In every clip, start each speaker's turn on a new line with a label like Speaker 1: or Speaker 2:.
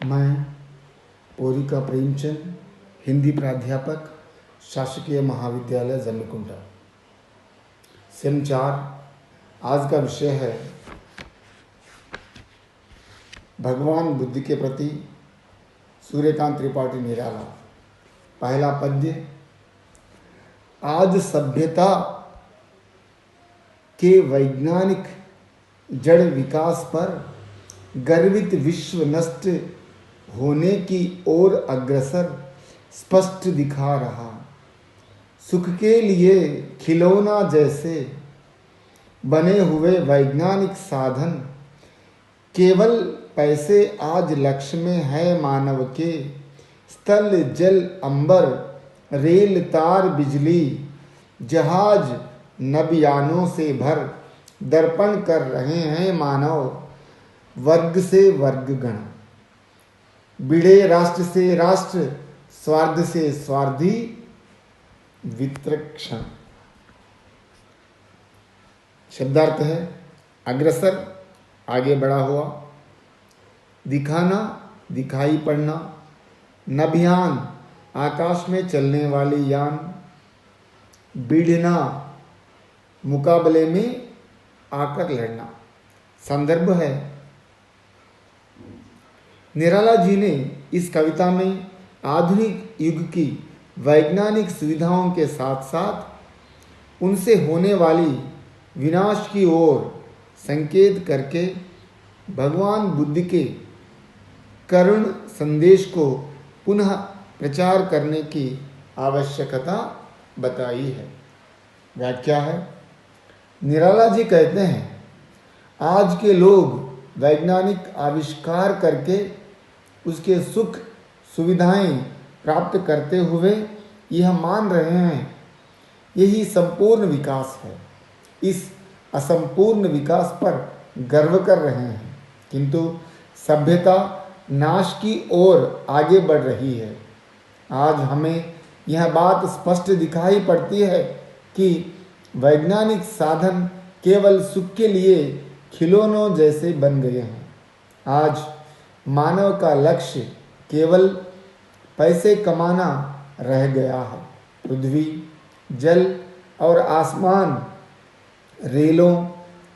Speaker 1: मैं पोरिका प्रेमचंद, हिंदी प्राध्यापक, शासकीय महाविद्यालय जन्नकुंटा। सेम 4। आज का विषय है भगवान बुद्ध के प्रति सूर्यकांत त्रिपाठी निराला। पहला पद्य। आज सभ्यता के वैज्ञानिक जड़ विकास पर गर्वित विश्व नष्ट होने की ओर अग्रसर स्पष्ट दिखा रहा। सुख के लिए खिलौना जैसे बने हुए वैज्ञानिक साधन केवल पैसे आज लक्ष्य में है मानव के। स्थल जल अंबर रेल तार बिजली जहाज नभयानों से भर दर्पण कर रहे हैं मानव वर्ग से वर्गगण। बिड़े राष्ट्र से राष्ट्र स्वार्थ से स्वार्थी वित्रक्षण। शब्दार्थ है अग्रसर, आगे बढ़ा हुआ, दिखाना, दिखाई पड़ना, नभियान, आकाश में चलने वाली यान, भिड़ना, मुकाबले में आकर लड़ना। संदर्भ है निराला जी ने इस कविता में आधुनिक युग की वैज्ञानिक सुविधाओं के साथ साथ उनसे होने वाली विनाश की ओर संकेत करके भगवान बुद्ध के करुण संदेश को पुनः प्रचार करने की आवश्यकता बताई है। व्याख्या है। निराला जी कहते हैं, आज के लोग वैज्ञानिक आविष्कार करके उसके सुख सुविधाएं प्राप्त करते हुए यह मान रहे हैं यही संपूर्ण विकास है। इस असंपूर्ण विकास पर गर्व कर रहे हैं, किंतु सभ्यता नाश की ओर आगे बढ़ रही है। आज हमें यह बात स्पष्ट दिखाई पड़ती है कि वैज्ञानिक साधन केवल सुख के लिए खिलौनों जैसे बन गए हैं। आज मानव का लक्ष्य केवल पैसे कमाना रह गया है। पृथ्वी, जल और आसमान, रेलों,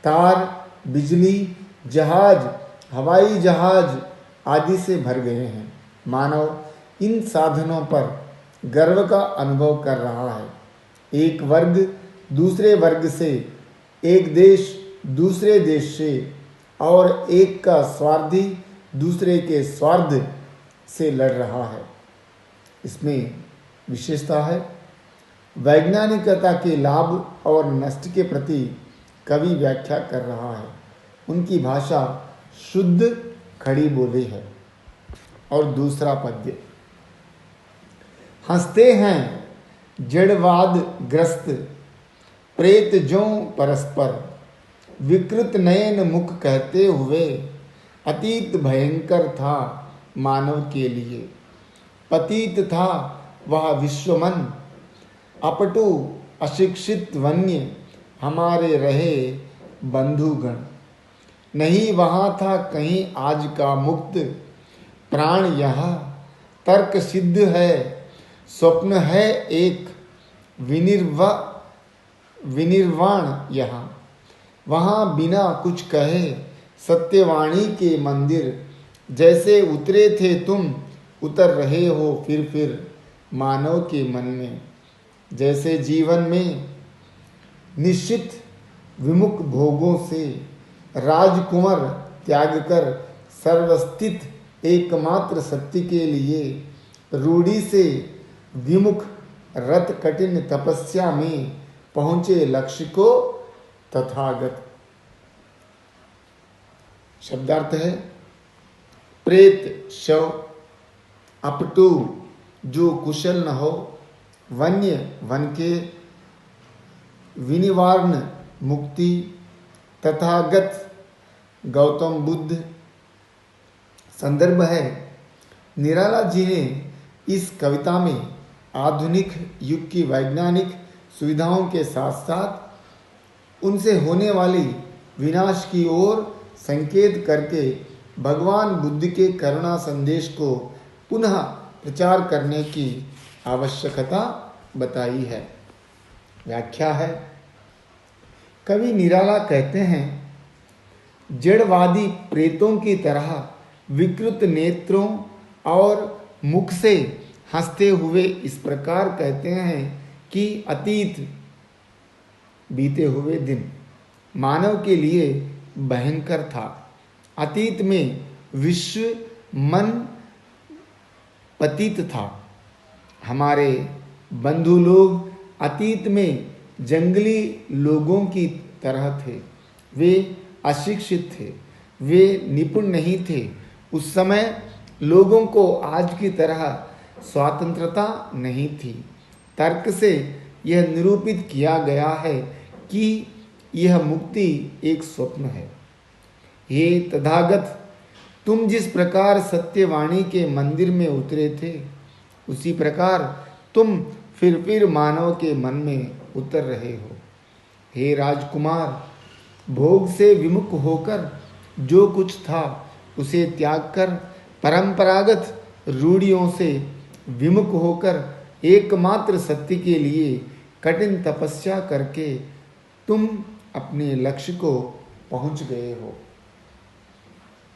Speaker 1: तार, बिजली, जहाज, हवाई जहाज आदि से भर गए हैं। मानव इन साधनों पर गर्व का अनुभव कर रहा है। एक वर्ग दूसरे वर्ग से, एक देश दूसरे देश से और एक का स्वार्थी दूसरे के स्वार्थ से लड़ रहा है। इसमें विशेषता है वैज्ञानिकता के लाभ और नष्ट के प्रति कवि व्याख्या कर रहा है। उनकी भाषा शुद्ध खड़ी बोली है। और दूसरा पद्य। हंसते हैं जड़वाद ग्रस्त प्रेत जों परस्पर, विकृत नयन मुख कहते हुए अतीत भयंकर था मानव के लिए। पतित था वह विश्वमन, अपटु अशिक्षित वन्य हमारे रहे बंधुगण। नहीं वहाँ था कहीं आज का मुक्त प्राण, यहाँ तर्क सिद्ध है स्वप्न है एक विनिर्वाण यहाँ। वहाँ बिना कुछ कहे सत्यवाणी के मंदिर, जैसे उतरे थे तुम उतर रहे हो फिर मानव के मन में। जैसे जीवन में निश्चित विमुख भोगों से राजकुमार त्याग कर सर्वस्थित एकमात्र सत्य के लिए रूढ़ी से विमुख रत कठिन तपस्या में पहुंचे लक्ष्य को तथागत। शब्दार्थ है प्रेत शव, अपटू जो कुशल न हो, वन्य वन के, विनिवारण मुक्ति, तथागत गौतम बुद्ध। संदर्भ है निराला जी ने इस कविता में आधुनिक युग की वैज्ञानिक सुविधाओं के साथ साथ उनसे होने वाली विनाश की ओर संकेत करके भगवान बुद्ध के करुणा संदेश को पुनः प्रचार करने की आवश्यकता बताई है। व्याख्या है। कवि निराला कहते हैं, जड़वादी प्रेतों की तरह विकृत नेत्रों और मुख से हंसते हुए इस प्रकार कहते हैं कि अतीत बीते हुए दिन मानव के लिए भयंकर था। अतीत में विश्व मन पतित था। हमारे बंधु लोग अतीत में जंगली लोगों की तरह थे। वे अशिक्षित थे, वे निपुण नहीं थे। उस समय लोगों को आज की तरह स्वतंत्रता नहीं थी। तर्क से यह निरूपित किया गया है कि यह मुक्ति एक स्वप्न है। हे तथागत, तुम जिस प्रकार सत्यवाणी के मंदिर में उतरे थे, उसी प्रकार तुम फिर मानव के मन में उतर रहे हो। हे राजकुमार, भोग से विमुख होकर जो कुछ था उसे त्याग कर, परंपरागत रूढ़ियों से विमुख होकर एकमात्र सत्य के लिए कठिन तपस्या करके तुम अपने लक्ष्य को पहुंच गए हो।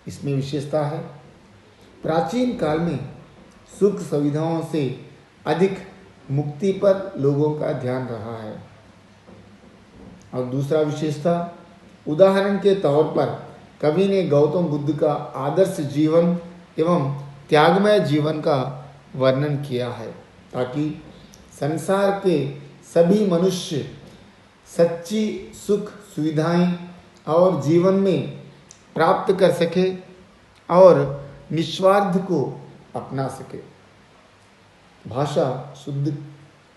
Speaker 1: इसमें विशेषता है, प्राचीन काल में सुख सुविधाओं से अधिक मुक्ति पर लोगों का ध्यान रहा है। और दूसरा विशेषता, उदाहरण के तौर पर कवि ने गौतम बुद्ध का आदर्श जीवन एवं त्यागमय जीवन का वर्णन किया है, ताकि संसार के सभी मनुष्य सच्ची सुख सुविधाएं और जीवन में प्राप्त कर सके और निस्वार्थ को अपना सके। भाषा शुद्ध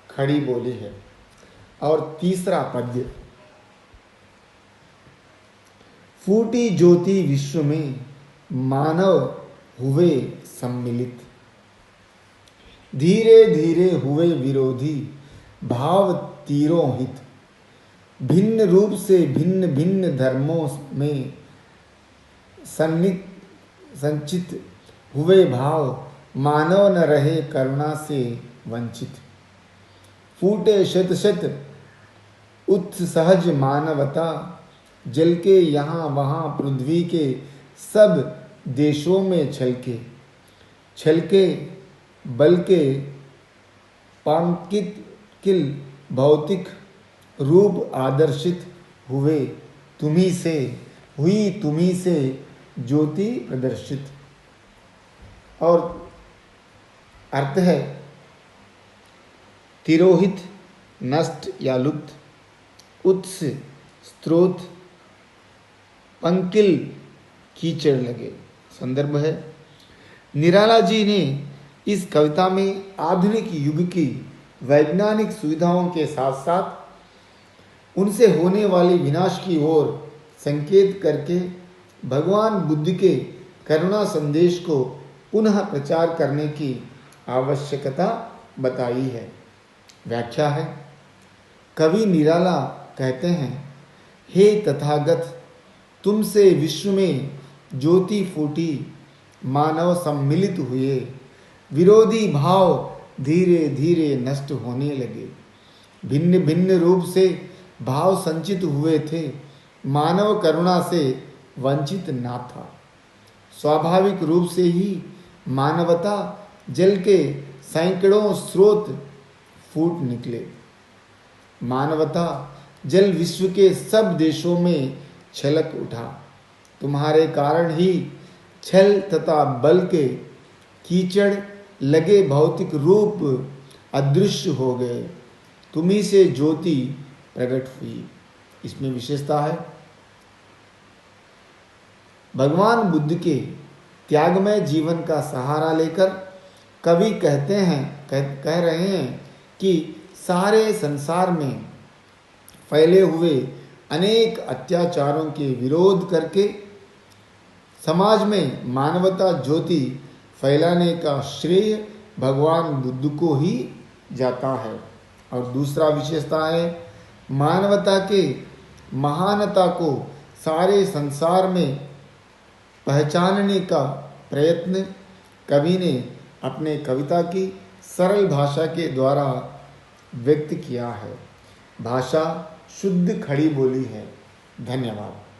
Speaker 1: खड़ी बोली है। और तीसरा पद्य, फूटी ज्योति विश्व में मानव हुए सम्मिलित, धीरे धीरे हुए विरोधी भाव तीरों हित, भिन्न रूप से भिन्न भिन्न धर्मों में संचित हुए भाव मानव न रहे करुणा से वंचित, फूटे शत शत उत्सहज मानवता, जल के यहाँ वहाँ पृथ्वी के सब देशों में छलके बल के पांकित किल भौतिक रूप आदर्शित हुए, तुम्ही से ज्योति प्रदर्शित। और अर्थ है, तिरोहित नष्ट या लुप्त, उत्स स्रोत, पंकिल कीचड़ लगे। संदर्भ है, निराला जी ने इस कविता में आधुनिक युग की वैज्ञानिक सुविधाओं के साथ साथ उनसे होने वाली विनाश की ओर संकेत करके भगवान बुद्ध के करुणा संदेश को पुनः प्रचार करने की आवश्यकता बताई है। व्याख्या है। कवि निराला कहते हैं, हे तथागत, तुमसे विश्व में ज्योति फूटी, मानव सम्मिलित हुए, विरोधी भाव धीरे धीरे नष्ट होने लगे, भिन्न भिन्न रूप से भाव संचित हुए थे, मानव करुणा से वंचित ना था। स्वाभाविक रूप से ही मानवता जल के सैकड़ों स्रोत फूट निकले। मानवता जल विश्व के सब देशों में छलक उठा। तुम्हारे कारण ही छल तथा बल के कीचड़ लगे भौतिक रूप अदृश्य हो गए, तुम्ही से ज्योति प्रकट हुई। इसमें विशेषता है, भगवान बुद्ध के त्यागमय जीवन का सहारा लेकर कवि कह रहे हैं कि सारे संसार में फैले हुए अनेक अत्याचारों के विरोध करके समाज में मानवता ज्योति फैलाने का श्रेय भगवान बुद्ध को ही जाता है। और दूसरा विशेषता है, मानवता के महानता को सारे संसार में पहचानने का प्रयत्न कवि ने अपने कविता की सरल भाषा के द्वारा व्यक्त किया है। भाषा शुद्ध खड़ी बोली है। धन्यवाद।